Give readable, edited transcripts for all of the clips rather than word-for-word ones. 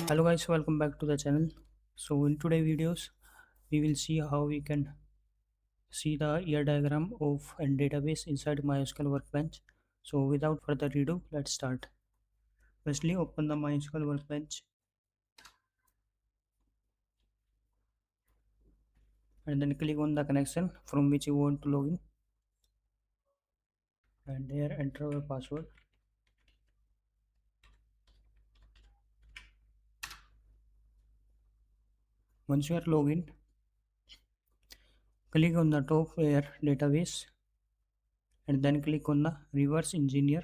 Hello guys, welcome back to the channel. So in today's videos we will see how we can see the EER diagram of a database inside MySQL Workbench. So without further ado, let's start. Firstly, open the MySQL Workbench and then click on the connection from which you want to log in, and here enter your password. Once you are logged in, click on the top EER database and then click on the reverse engineer.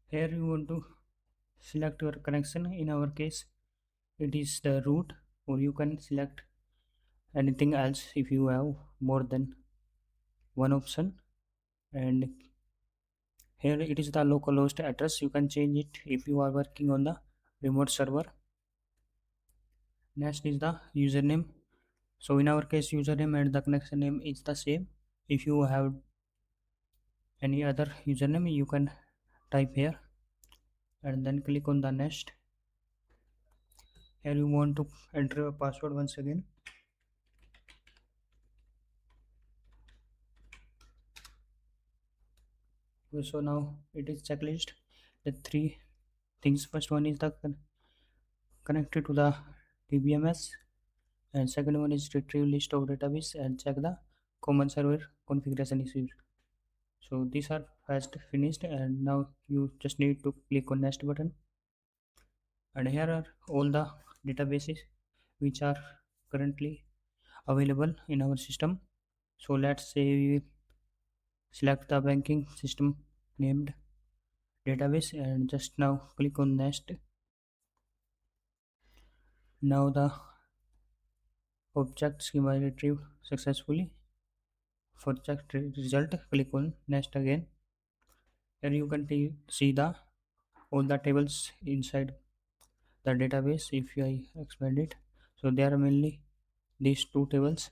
Here you want to select your connection. In our case it is the root, or you can select anything else if you have more than one option. And here it is the localhost address, you can change it if you are working on the remote server. Next is the username. So in our case username and the connection name is the same. If you have any other username you can type here and then click on the next. Here you want to enter your password once again. So now it is checklist. The three things: first one is the connected to the DBMS, and second one is retrieve list of database and check the common server configuration issues. So these are fast finished, and now you just need to click on next button, and here are all the databases which are currently available in our system. So let's say we select the banking system named database and just now click on next. Now the object schema retrieved successfully. For check result, click on next again. Here you can see the all the tables inside the database. If I expand it, so there are mainly these two tables.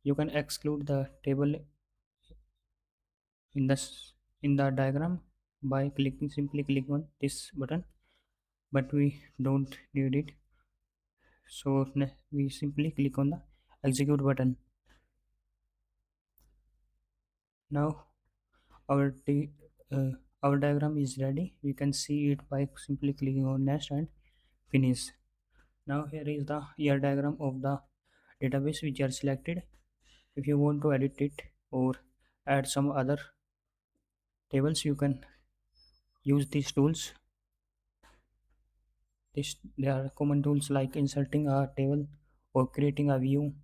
You can exclude the table in the diagram by simply clicking on this button, but we don't need it, so we simply click on the execute button. Now our uh, our diagram is ready. We can see it by simply clicking on next and finish. Now here is the ER diagram of the database which are selected. If you want to edit it or add some other tables, you can use these tools. There are common tools like inserting a table or creating a view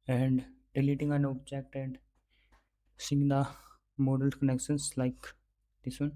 and deleting an object and seeing the model connections like this one.